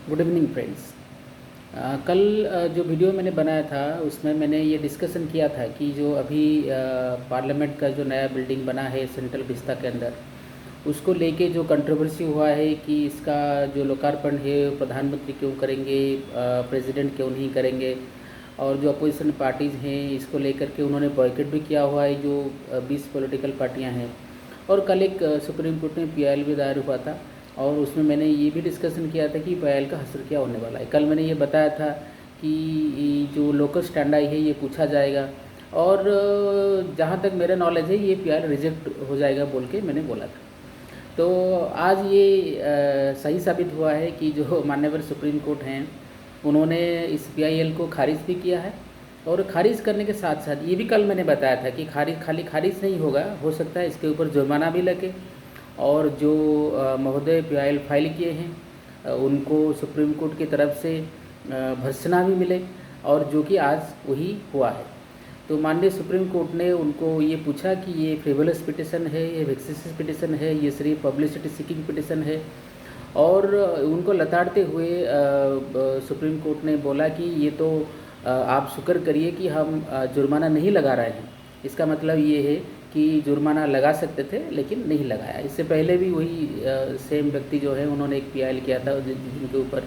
Good evening friends. कल जो video मैंने बनाया था उसमें मैंने ये डिस्कशन किया था कि जो अभी पार्लियामेंट का जो नया बिल्डिंग बना है सेंट्रल विस्ता के अंदर, उसको लेके जो कंट्रोवर्सी हुआ है कि इसका जो लोकार्पण है प्रधानमंत्री क्यों करेंगे, प्रेसिडेंट क्यों नहीं करेंगे। और जो अपोजिशन पार्टीज़ हैं इसको लेकर के उन्होंने बॉयकॉट भी किया हुआ है, जो 20 पॉलिटिकल पार्टियां हैं। और कल एक सुप्रीम कोर्ट में पीआईएल भी दायर हुआ था और उसमें मैंने ये भी डिस्कशन किया था कि पीआईएल का हश्र क्या होने वाला है। कल मैंने ये बताया था कि जो लोकल स्टैंडाई है ये पूछा जाएगा और जहाँ तक मेरा नॉलेज है ये पीआईएल रिजेक्ट हो जाएगा बोल के मैंने बोला था। तो आज ये सही साबित हुआ है कि जो माननीय सुप्रीम कोर्ट हैं उन्होंने इस पीआईएल को खारिज भी किया है। और खारिज करने के साथ साथ ये भी कल मैंने बताया था कि खाली खारिज नहीं होगा, हो सकता है इसके ऊपर जुर्माना भी लगे और जो महोदय पीआईएल फाइल किए हैं उनको सुप्रीम कोर्ट की तरफ से भर्त्सना भी मिले, और जो कि आज वही हुआ है। तो माननीय सुप्रीम कोर्ट ने उनको ये पूछा कि ये फ्रिवोलस पिटिशन है, ये वेक्सियस पिटिशन है, ये सिर्फ पब्लिसिटी सीकिंग पिटिशन है। और उनको लताड़ते हुए सुप्रीम कोर्ट ने बोला कि ये तो आप शुक्र करिए कि हम जुर्माना नहीं लगा रहे हैं। इसका मतलब ये है कि जुर्माना लगा सकते थे लेकिन नहीं लगाया। इससे पहले भी वही सेम व्यक्ति जो है उन्होंने एक पीआईएल किया था जिनके ऊपर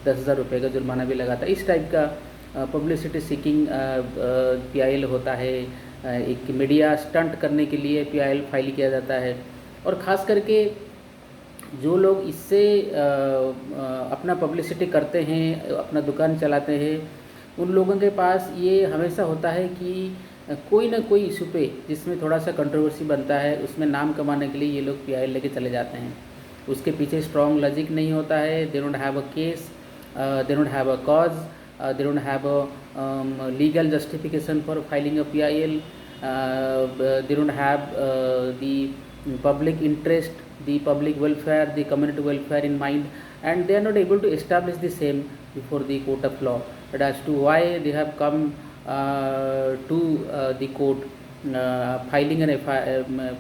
10,000 रुपये का जुर्माना भी लगा था। इस टाइप का पब्लिसिटी सीकिंग पीआईएल होता है। एक मीडिया स्टंट करने के लिए पीआईएल फाइल किया जाता है। और ख़ास करके जो लोग इससे अपना पब्लिसिटी करते हैं, अपना दुकान चलाते हैं, उन लोगों के पास ये हमेशा होता है कि कोई ना कोई इशू पे जिसमें थोड़ा सा कंट्रोवर्सी बनता है उसमें नाम कमाने के लिए ये लोग पीआईएल लेके चले जाते हैं। उसके पीछे स्ट्रॉन्ग लॉजिक नहीं होता है। They don't have a case, they don't have a cause, they don't have a legal justification for filing a PIL. They don't have the public interest, the public welfare, the community welfare in mind, and they are not able to establish the same before the court of law. But as to why they have come to the court filing an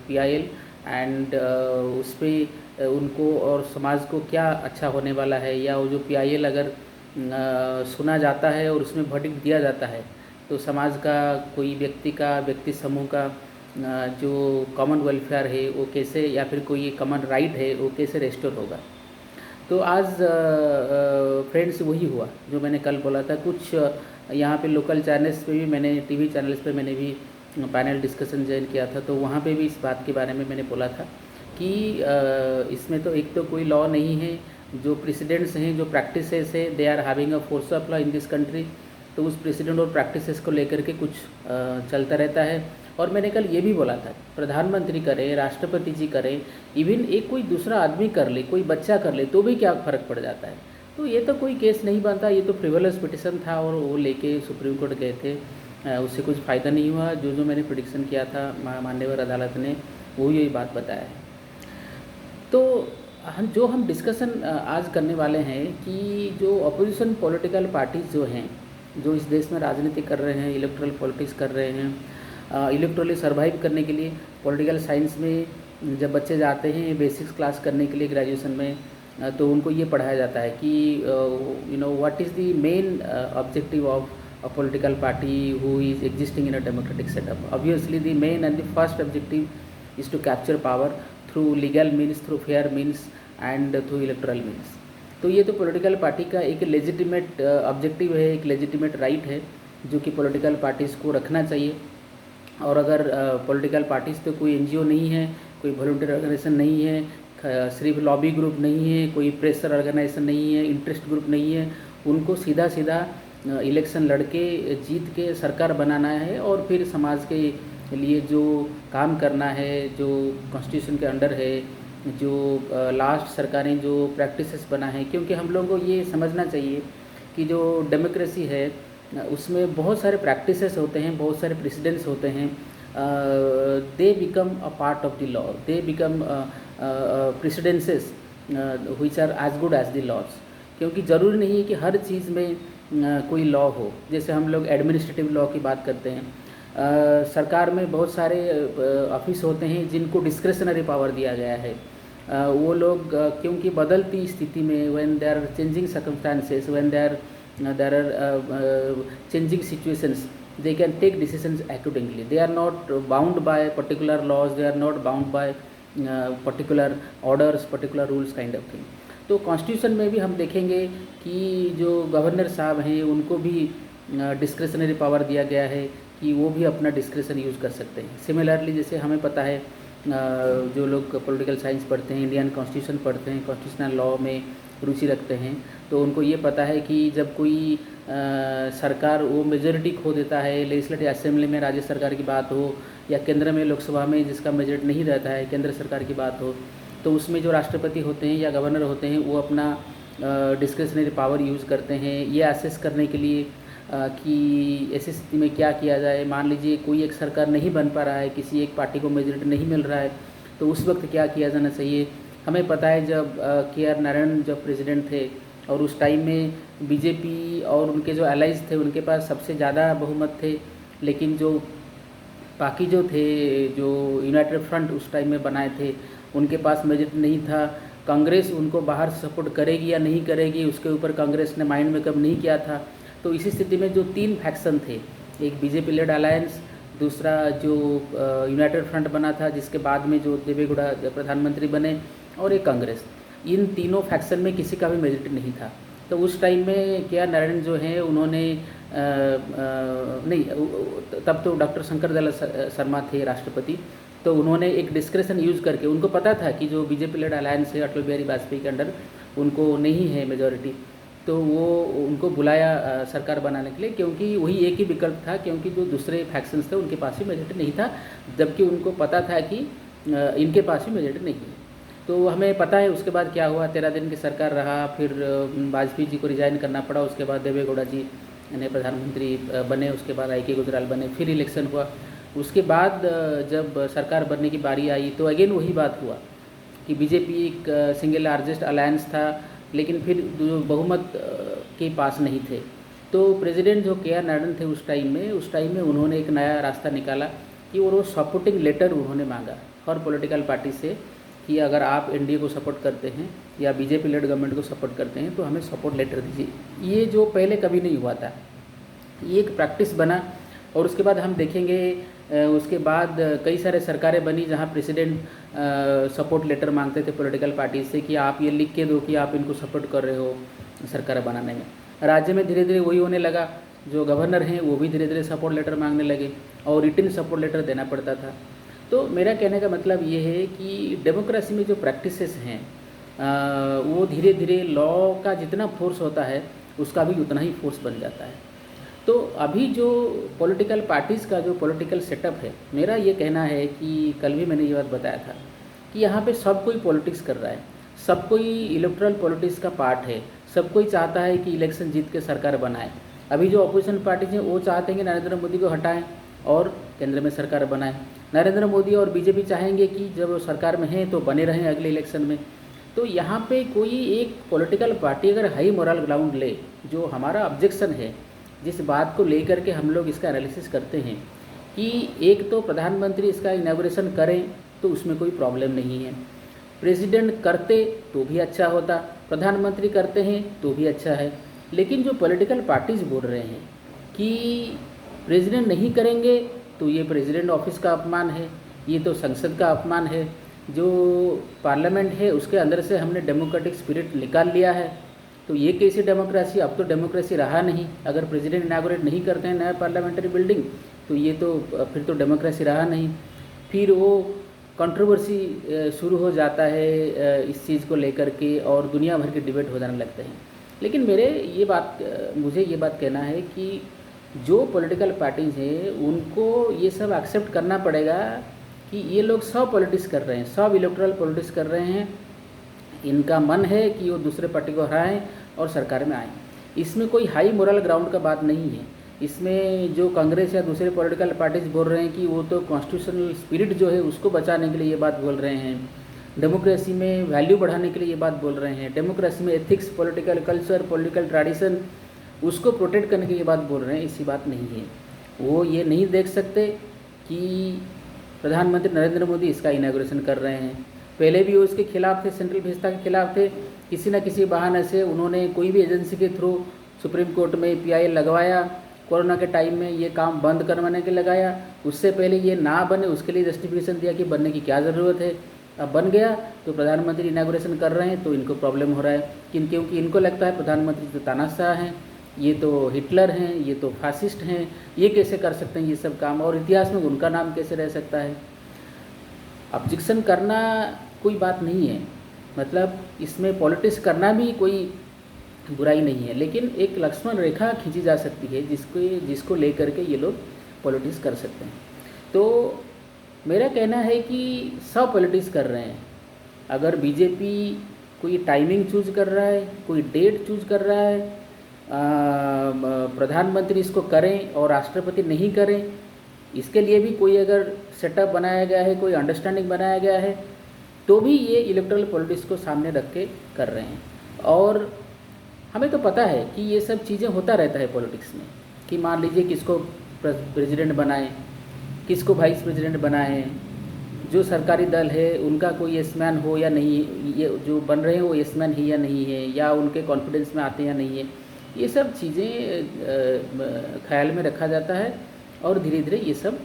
PIL, and उस पर उनको और समाज को क्या अच्छा होने वाला है, या वो जो PIL अगर सुना जाता है और उसमें वर्डिक्ट दिया जाता है तो समाज का कोई व्यक्ति समूह का जो कॉमन वेलफेयर है वो कैसे, या फिर कोई कॉमन राइट है वो कैसे रेस्टोर होगा। तो आज फ्रेंड्स वही हुआ जो मैंने कल बोला था। कुछ यहाँ पे लोकल चैनल्स पे भी मैंने, टीवी चैनल्स पे मैंने भी पैनल डिस्कशन ज्वाइन किया था, तो वहाँ पे भी इस बात के बारे में मैंने बोला था कि इसमें तो एक तो कोई लॉ नहीं है, जो प्रेसिडेंट्स हैं, जो प्रैक्टिसेस है, they are having a force of law in this country. तो उस प्रेसिडेंट और प्रैक्टिसेस को लेकर के कुछ चलता रहता है। और मैंने कल ये भी बोला था, प्रधानमंत्री करें, राष्ट्रपति जी करें, इवन एक कोई दूसरा आदमी कर ले, कोई बच्चा कर ले, तो भी क्या फ़र्क पड़ जाता है। तो ये तो कोई केस नहीं बनता, ये तो फ्रिवोलस पिटिशन था और वो लेके सुप्रीम कोर्ट गए थे, उससे कुछ फ़ायदा नहीं हुआ। जो मैंने प्रिडिक्शन किया था माननीय अदालत ने वो यही बात बताया है। तो हम डिस्कशन आज करने वाले हैं कि जो अपोजिशन पॉलिटिकल पार्टीज़ जो हैं, जो इस देश में राजनीति कर रहे हैं, इलेक्ट्रल पॉलिटिक्स कर रहे हैं, इलेक्ट्रली सर्वाइव करने के लिए पॉलिटिकल साइंस में जब बच्चे जाते हैं बेसिक्स क्लास करने के लिए ग्रेजुएशन में, तो उनको ये पढ़ाया जाता है कि what is the main objective of a political party who is existing in a democratic setup. Obviously the main and the first objective is to capture power through legal means, through fair means and through electoral means. तो ये तो political party का एक legitimate objective है, एक legitimate right है जो कि पॉलिटिकल पार्टीज़ को रखना चाहिए। और अगर पॉलिटिकल पार्टीज़ तो कोई एनजीओ नहीं है, कोई वॉलंटियर ऑर्गेनाइजेशन नहीं है, सिर्फ लॉबी ग्रुप नहीं है, कोई प्रेशर ऑर्गेनाइजेशन नहीं है, इंटरेस्ट ग्रुप नहीं है, उनको सीधा इलेक्शन लड़के जीत के सरकार बनाना है और फिर समाज के लिए जो काम करना है, जो कॉन्स्टिट्यूशन के अंडर है, जो लास्ट सरकारें जो प्रैक्टिसेस बना है। क्योंकि हम लोगों को ये समझना चाहिए कि जो डेमोक्रेसी है उसमें बहुत सारे प्रैक्टिसेस होते हैं, बहुत सारे प्रेसिडेंट्स होते हैं। They become a part of the law, they become precedents which are as good as the laws. क्योंकि ज़रूरी नहीं है कि हर चीज़ में कोई लॉ हो। जैसे हम लोग एडमिनिस्ट्रेटिव लॉ की बात करते हैं, सरकार में बहुत सारे ऑफिस होते हैं जिनको डिस्क्रिशनरी पावर दिया गया है, वो लोग क्योंकि बदलती स्थिति में, when they are changing circumstances, when there are changing situations, they can take decisions accordingly. They are not bound by particular laws, they are not bound by particular orders, particular rules kind of thing. तो constitution में भी हम देखेंगे कि जो governor साहब हैं उनको भी डिस्क्रिशनरी पावर दिया गया है कि वो भी अपना डिस्क्रिशन यूज़ कर सकते हैं. सिमिलरली जैसे हमें पता है जो लोग पॉलिटिकल साइंस पढ़ते हैं, इंडियन कॉन्स्टिट्यूशन पढ़ते हैं, कॉन्स्टिट्यूशनल लॉ में रुचि रखते हैं, तो उनको ये पता है कि जब कोई सरकार वो मेजॉरिटी खो देता है, लेजिस्लेटिव असेंबली में राज्य सरकार की बात हो या केंद्र में लोकसभा में जिसका मेजॉरिटी नहीं रहता है, केंद्र सरकार की बात हो, तो उसमें जो राष्ट्रपति होते हैं या गवर्नर होते हैं वो अपना डिस्क्रिशनरी पावर यूज़ करते हैं ये असेस करने के लिए कि ऐसी स्थिति में क्या किया जाए. मान लीजिए कोई एक सरकार नहीं बन पा रहा है, किसी एक पार्टी को मेजॉरिटी नहीं मिल रहा है, तो उस वक्त क्या किया जाना चाहिए. हमें पता है जब के.आर. नारायण जब प्रेसिडेंट थे और उस टाइम में बीजेपी और उनके जो एलाइज थे उनके पास सबसे ज़्यादा बहुमत थे, लेकिन जो बाकी जो थे, जो यूनाइटेड फ्रंट उस टाइम में बनाए थे, उनके पास मेजॉरिटी नहीं था. कांग्रेस उनको बाहर सपोर्ट करेगी या नहीं करेगी उसके ऊपर कांग्रेस ने माइंड मेकअप नहीं किया था. तो इसी स्थिति में जो 3 फैक्शन थे, एक बीजेपी लेड अलायंस, दूसरा जो यूनाइटेड फ्रंट बना था जिसके बाद में जो देवेगौड़ा प्रधानमंत्री बने, और एक कांग्रेस, इन तीनों फैक्शन में किसी का भी मेजॉरिटी नहीं था. तो उस टाइम में के.आर. नारायण जो हैं उन्होंने नहीं, तब तो डॉक्टर शंकर दयाल शर्मा थे राष्ट्रपति, तो उन्होंने एक डिस्क्रिशन यूज़ करके, उनको पता था कि जो बीजेपी लेड अलायंस है अटल बिहारी वाजपेयी के अंडर उनको नहीं है मेजॉरिटी, तो वो उनको बुलाया सरकार बनाने के लिए, क्योंकि वही एक ही विकल्प था, क्योंकि जो दूसरे फैक्शंस थे उनके पास भी मेजॉरिटी नहीं था, जबकि उनको पता था कि इनके पास भी मेजॉरिटी नहीं है. तो हमें पता है उसके बाद क्या हुआ. 13 दिन की सरकार रहा, फिर वाजपेयी जी को रिजाइन करना पड़ा, उसके बाद देवेगौड़ा जी ने प्रधानमंत्री बने, उसके बाद आई के गुजराल बने, फिर इलेक्शन हुआ. उसके बाद जब सरकार बनने की बारी आई तो अगेन वही बात हुआ कि बीजेपी एक सिंगल लार्जेस्ट अलायंस था, लेकिन फिर जो बहुमत के पास नहीं थे. तो प्रेसिडेंट जो के.आर. नारायण थे उस टाइम में उन्होंने एक नया रास्ता निकाला कि वो सपोर्टिंग लेटर उन्होंने मांगा हर पॉलिटिकल पार्टी से कि अगर आप एनडीए को सपोर्ट करते हैं या बीजेपी लेड गवर्नमेंट को सपोर्ट करते हैं तो हमें सपोर्ट लेटर दीजिए. ये जो पहले कभी नहीं हुआ था, ये एक प्रैक्टिस बना. और उसके बाद हम देखेंगे उसके बाद कई सारे सरकारें बनी जहां प्रेसिडेंट सपोर्ट लेटर मांगते थे पॉलिटिकल पार्टी से कि आप ये लिख के दो कि आप इनको सपोर्ट कर रहे हो सरकार बनाने में. राज्य में धीरे धीरे वही होने लगा, जो गवर्नर हैं वो भी धीरे धीरे सपोर्ट लेटर मांगने लगे और रिटन सपोर्ट लेटर देना पड़ता था. तो मेरा कहने का मतलब ये है कि डेमोक्रेसी में जो प्रैक्टिसेस हैं वो धीरे धीरे लॉ का जितना फोर्स होता है उसका भी उतना ही फोर्स बन जाता है. तो अभी जो पॉलिटिकल पार्टीज़ का जो पॉलिटिकल सेटअप है, मेरा ये कहना है कि कल भी मैंने ये बात बताया था कि यहाँ पे सब कोई पॉलिटिक्स कर रहा है, सब कोई इलेक्टोरल पॉलिटिक्स का पार्ट है, सब कोई चाहता है कि इलेक्शन जीत के सरकार बनाए. अभी जो अपोजिशन पार्टीज हैं वो चाहते हैं कि नरेंद्र मोदी को हटाएं और केंद्र में सरकार बनाएं. नरेंद्र मोदी और बीजेपी चाहेंगे कि जब वो सरकार में हैं तो बने रहें अगले इलेक्शन में. तो यहाँ पे कोई एक पॉलिटिकल पार्टी अगर हाई मोरल ग्राउंड ले, जो हमारा ऑब्जेक्शन है, जिस बात को लेकर के हम लोग इसका एनालिसिस करते हैं कि एक तो प्रधानमंत्री इसका इनॉग्रेशन करें तो उसमें कोई प्रॉब्लम नहीं है, प्रेसिडेंट करते तो भी अच्छा होता, प्रधानमंत्री करते हैं तो भी अच्छा है. लेकिन जो पॉलिटिकल पार्टीज बोल रहे हैं कि प्रेसिडेंट नहीं करेंगे तो ये प्रेसिडेंट ऑफिस का अपमान है, ये तो संसद का अपमान है, जो पार्लियामेंट है उसके अंदर से हमने डेमोक्रेटिक स्पिरिट निकाल लिया है. तो ये कैसी डेमोक्रेसी, अब तो डेमोक्रेसी रहा नहीं. अगर प्रेसिडेंट इनागोरेट नहीं करते हैं नया पार्लियामेंट्री बिल्डिंग तो ये तो फिर तो डेमोक्रेसी रहा नहीं. फिर वो कंट्रोवर्सी शुरू हो जाता है इस चीज़ को लेकर के और दुनिया भर के डिबेट हो जाने लगते हैं. लेकिन मुझे ये बात कहना है कि जो पॉलिटिकल पार्टीज हैं उनको ये सब एक्सेप्ट करना पड़ेगा कि ये लोग सब पॉलिटिक्स कर रहे हैं, सब इलेक्टोरल पॉलिटिक्स कर रहे हैं. इनका मन है कि वो दूसरे पार्टी को हराएं और सरकार में आएं. इसमें कोई हाई मोरल ग्राउंड का बात नहीं है. इसमें जो कांग्रेस या दूसरे पॉलिटिकल पार्टीज बोल रहे हैं कि वो तो कॉन्स्टिट्यूशनल स्पिरिट जो है उसको बचाने के लिए ये बात बोल रहे हैं, डेमोक्रेसी में वैल्यू बढ़ाने के लिए ये बात बोल रहे हैं, डेमोक्रेसी में ethics, political culture, political tradition उसको प्रोटेक्ट करने की ये बात बोल रहे हैं. ऐसी बात नहीं है. वो ये नहीं देख सकते कि प्रधानमंत्री नरेंद्र मोदी इसका इनॉग्रेशन कर रहे हैं पहले भी वो इसके खिलाफ थे, सेंट्रल भिस्ता के खिलाफ थे। किसी न किसी बहाने से उन्होंने कोई भी एजेंसी के थ्रू सुप्रीम कोर्ट में PIL लगवाया, कोरोना के टाइम में ये काम बंद करवाने के लगाया। उससे पहले ये ना बने उसके लिए जस्टिफिकेशन दिया कि बनने की क्या ज़रूरत है। अब बन गया तो प्रधानमंत्री इनागुरेशन कर रहे हैं तो इनको प्रॉब्लम हो रहा है क्योंकि इनको लगता है प्रधानमंत्री तो तानाशाह हैं, ये तो हिटलर हैं, ये तो फासिस्ट हैं, ये कैसे कर सकते हैं ये सब काम, और इतिहास में उनका नाम कैसे रह सकता है। ऑब्जेक्शन करना कोई बात नहीं है, मतलब इसमें पॉलिटिक्स करना भी कोई बुराई नहीं है, लेकिन एक लक्ष्मण रेखा खींची जा सकती है जिसको लेकर के ये लोग पॉलिटिक्स कर सकते हैं। तो मेरा कहना है कि सब पॉलिटिक्स कर रहे हैं। अगर बीजेपी कोई टाइमिंग चूज कर रहा है, कोई डेट चूज कर रहा है, प्रधानमंत्री इसको करें और राष्ट्रपति नहीं करें, इसके लिए भी कोई अगर सेटअप बनाया गया है, कोई अंडरस्टैंडिंग बनाया गया है, तो भी ये इलेक्टोरल पॉलिटिक्स को सामने रख के कर रहे हैं। और हमें तो पता है कि ये सब चीज़ें होता रहता है पॉलिटिक्स में, कि मान लीजिए किसको प्रेसिडेंट बनाएं, किसको वाइस प्रेसिडेंट बनाएं, जो सरकारी दल है उनका कोई यस-मैन हो या नहीं, ये जो बन रहे हैं वो यस-मैन है या नहीं है, या उनके कॉन्फिडेंस में आते हैं या नहीं है, ये सब चीज़ें ख्याल में रखा जाता है और धीरे धीरे ये सब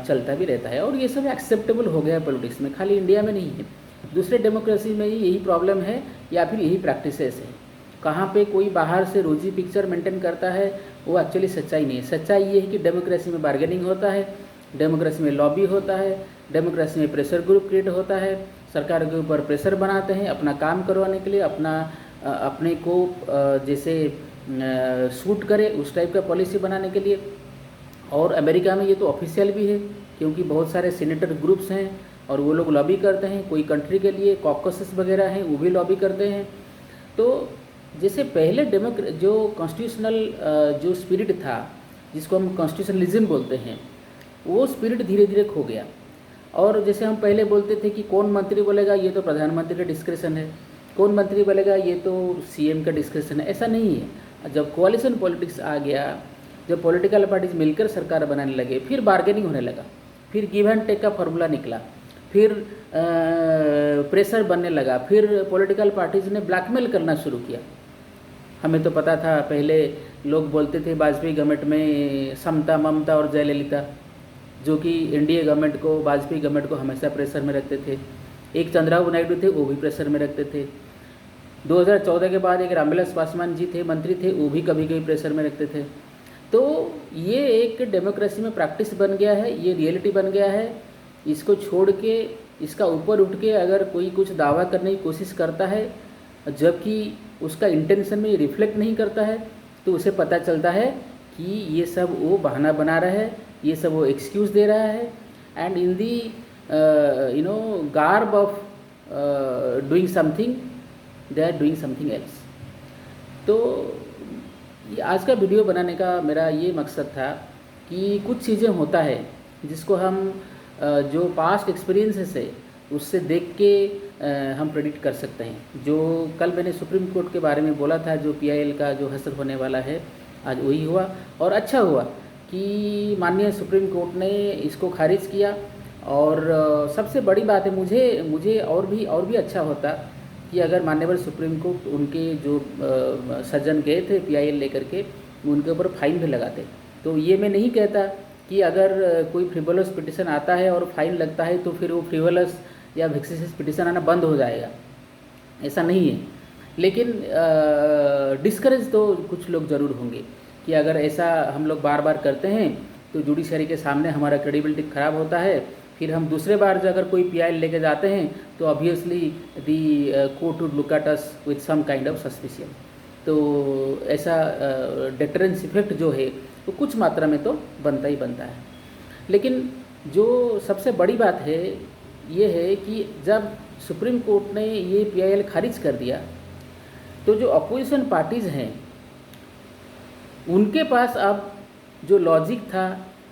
चलता भी रहता है। और ये सब एक्सेप्टेबल हो गया है पॉलिटिक्स में, खाली इंडिया में नहीं है, दूसरे डेमोक्रेसी में ही यही प्रॉब्लम है या फिर यही प्रैक्टिसेस है। कहाँ पे कोई बाहर से रोजी पिक्चर मेंटेन करता है वो एक्चुअली सच्चाई नहीं है। सच्चाई ये है कि डेमोक्रेसी में बार्गेनिंग होता है, डेमोक्रेसी में लॉबी होता है, डेमोक्रेसी में प्रेशर ग्रुप क्रिएट होता है, सरकार के ऊपर प्रेशर बनाते हैं अपना काम करवाने के लिए, अपने को जैसे सूट करे उस टाइप का पॉलिसी बनाने के लिए। और अमेरिका में ये तो ऑफिशियल भी है क्योंकि बहुत सारे सीनेटर ग्रुप्स हैं और वो लोग लॉबी करते हैं, कोई कंट्री के लिए कॉकसेस वगैरह हैं वो भी लॉबी करते हैं। तो जैसे पहले जो कॉन्स्टिट्यूशनल जो स्पिरिट था, जिसको हम कॉन्स्टिट्यूशनलिज्म बोलते हैं, वो स्पिरिट धीरे धीरे खो गया। और जैसे हम पहले बोलते थे कि कौन मंत्री बोलेगा ये तो प्रधानमंत्री का डिस्क्रिप्शन है, कौन मंत्री बोलेगा ये तो CM का डिस्क्रिप्शन है, ऐसा नहीं है। जब कोalition पॉलिटिक्स आ गया, जब पॉलिटिकल पार्टीज मिलकर सरकार बनाने लगे, फिर बार्गेनिंग होने लगा, फिर गिव एंड टेक का फॉर्मूला निकला, फिर प्रेशर बनने लगा, फिर पॉलिटिकल पार्टीज ने ब्लैकमेल करना शुरू किया। हमें तो पता था, पहले लोग बोलते थे वाजपेयी गवर्नमेंट में समता, ममता और जयललिता, जो कि NDA गवर्नमेंट को, वाजपेयी गवर्नमेंट को हमेशा प्रेशर में रखते थे। एक चंद्रबाबू नायडू थे वो भी प्रेशर में रखते थे। 2014 के बाद एक रामविलास पासवान जी थे, मंत्री थे, वो भी कभी कभी प्रेशर में रखते थे। तो ये एक डेमोक्रेसी में प्रैक्टिस बन गया है, ये रियलिटी बन गया है। इसको छोड़ के, इसका ऊपर उठ के अगर कोई कुछ दावा करने की कोशिश करता है जबकि उसका इंटेंशन में रिफ्लेक्ट नहीं करता है, तो उसे पता चलता है कि ये सब वो बहाना बना रहा है, ये सब वो एक्सक्यूज़ दे रहा है, and in the garb of doing something they are doing something else. तो आज का वीडियो बनाने का मेरा ये मकसद था कि कुछ चीज़ें होता है जिसको हम जो पास्ट एक्सपीरियंसेस है उससे देख के हम प्रेडिक्ट कर सकते हैं। जो कल मैंने सुप्रीम कोर्ट के बारे में बोला था, जो PIL का जो हश्र होने वाला है, आज वही हुआ। और अच्छा हुआ कि माननीय सुप्रीम कोर्ट ने इसको खारिज किया। और सबसे बड़ी बात है, मुझे और भी अच्छा होता कि अगर माननीय सुप्रीम कोर्ट उनके जो सज्जन गए थे PIL लेकर के, उनके ऊपर फाइन भी लगाते। तो ये मैं नहीं कहता कि अगर कोई फ्रिवोलस पिटिशन आता है और फाइन लगता है तो फिर वो फ्रिवोलस या वेक्सिशियस पिटिशन आना बंद हो जाएगा, ऐसा नहीं है। लेकिन डिस्करेज तो कुछ लोग ज़रूर होंगे कि अगर ऐसा हम लोग बार बार करते हैं तो जुडिशरी के सामने हमारा क्रेडिबिलिटी ख़राब होता है। फिर हम दूसरे बार जो अगर कोई PIL लेके जाते हैं तो obviously the court would look at us with some kind of suspicion. तो ऐसा डेटरेंस इफेक्ट जो है वो कुछ मात्रा में तो बनता ही बनता है। लेकिन जो सबसे बड़ी बात है ये है कि जब सुप्रीम कोर्ट ने ये PIL खारिज कर दिया तो जो अपोजिशन पार्टीज़ हैं उनके पास अब जो लॉजिक था,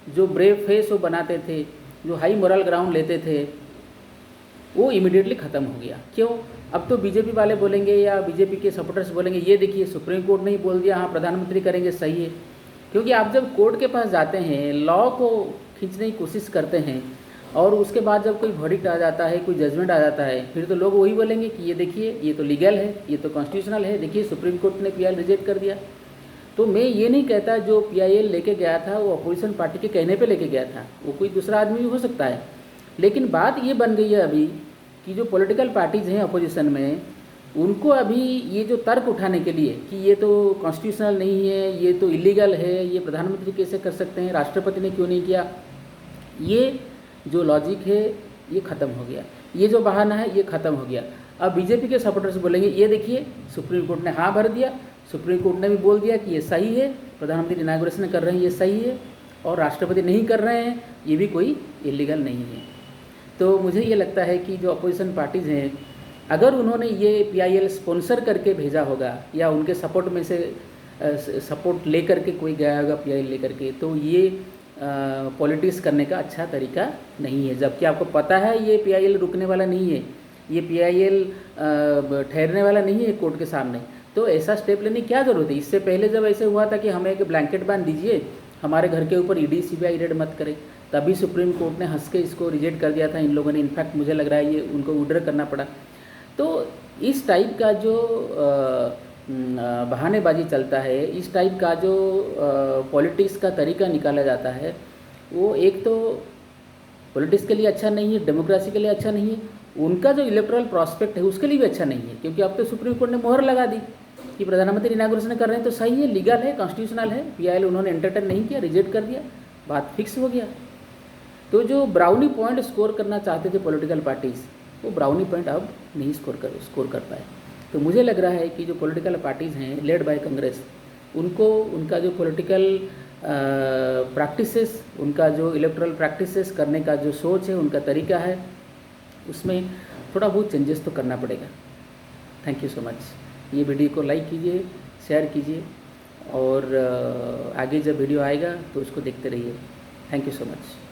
जो ब्रेव फेस वो बनाते थे, जो हाई मोरल ग्राउंड लेते थे, वो इमीडिएटली ख़त्म हो गया। क्यों? अब तो बीजेपी वाले बोलेंगे या बीजेपी के सपोर्टर्स बोलेंगे, ये देखिए सुप्रीम कोर्ट ने ही बोल दिया, हाँ प्रधानमंत्री करेंगे, सही है। क्योंकि आप जब कोर्ट के पास जाते हैं, लॉ को खींचने की कोशिश करते हैं, और उसके बाद जब कोई वर्डिक्ट आ जाता है, कोई जजमेंट आ जाता है, फिर तो लोग वही बोलेंगे कि ये देखिए ये तो लीगल है, ये तो कॉन्स्टिट्यूशनल है, देखिए सुप्रीम कोर्ट ने PIL रिजेक्ट कर दिया। तो मैं ये नहीं कहता जो PIL लेके गया था वो अपोजिशन पार्टी के कहने पे लेके गया था, वो कोई दूसरा आदमी भी हो सकता है। लेकिन बात ये बन गई है अभी कि जो पॉलिटिकल पार्टीज़ हैं अपोजिशन में, उनको अभी ये जो तर्क उठाने के लिए कि ये तो कॉन्स्टिट्यूशनल नहीं है, ये तो इलीगल है, ये प्रधानमंत्री कैसे कर सकते हैं, राष्ट्रपति ने क्यों नहीं किया, ये जो लॉजिक है ये ख़त्म हो गया, ये जो बहाना है ये ख़त्म हो गया। अब बीजेपी के सपोर्टर्स बोलेंगे ये देखिए सुप्रीम कोर्ट ने हाँ भर दिया, सुप्रीम कोर्ट ने भी बोल दिया कि ये सही है, प्रधानमंत्री इनागुरेशन कर रहे हैं ये सही है, और राष्ट्रपति नहीं कर रहे हैं ये भी कोई इलीगल नहीं है। तो मुझे ये लगता है कि जो अपोजिशन पार्टीज़ हैं, अगर उन्होंने ये PIL स्पॉन्सर करके भेजा होगा या उनके सपोर्ट में से सपोर्ट ले करके कोई गया होगा PIL ले करके, तो ये पॉलिटिक्स करने का अच्छा तरीका नहीं है। जबकि आपको पता है ये PIL रुकने वाला नहीं है, ये PIL ठहरने वाला नहीं है कोर्ट के सामने, तो ऐसा स्टेप लेने की क्या ज़रूरत है। इससे पहले जब ऐसे हुआ था कि हमें एक ब्लैंकेट बैन दीजिए, हमारे घर के ऊपर ED CBI रेड मत करे, तभी सुप्रीम कोर्ट ने हंस के इसको रिजेक्ट कर दिया था इन लोगों ने। इनफैक्ट मुझे लग रहा है ये उनको विड्रॉ करना पड़ा। तो इस टाइप का जो बहानेबाजी चलता है, इस टाइप का जो पॉलिटिक्स का तरीका निकाला जाता है, वो एक तो पॉलिटिक्स के लिए अच्छा नहीं है, डेमोक्रेसी के लिए अच्छा नहीं है, उनका जो इलेक्टोरल प्रॉस्पेक्ट है उसके लिए भी अच्छा नहीं है। क्योंकि अब तो सुप्रीम कोर्ट ने मोहर लगा दी कि प्रधानमंत्री इनागुरेशन कर रहे हैं तो सही है, लीगल है, कॉन्स्टिट्यूशनल है, PIL उन्होंने एंटरटेन नहीं किया, रिजेक्ट कर दिया, बात फिक्स हो गया। तो जो ब्राउनी पॉइंट स्कोर करना चाहते थे पॉलिटिकल पार्टीज़, वो ब्राउनी पॉइंट अब नहीं स्कोर कर पाए। तो मुझे लग रहा है कि जो पॉलिटिकल पार्टीज़ हैं लेड बाय कांग्रेस, उनको उनका जो पॉलिटिकल प्रैक्टिसेस, उनका जो इलेक्टोरल प्रैक्टिसेस करने का जो सोच है, उनका तरीका है, उसमें थोड़ा बहुत चेंजेस तो करना पड़ेगा। Thank you so much. ये वीडियो को लाइक कीजिए, शेयर कीजिए, और आगे जब वीडियो आएगा तो उसको देखते रहिए। Thank you so much.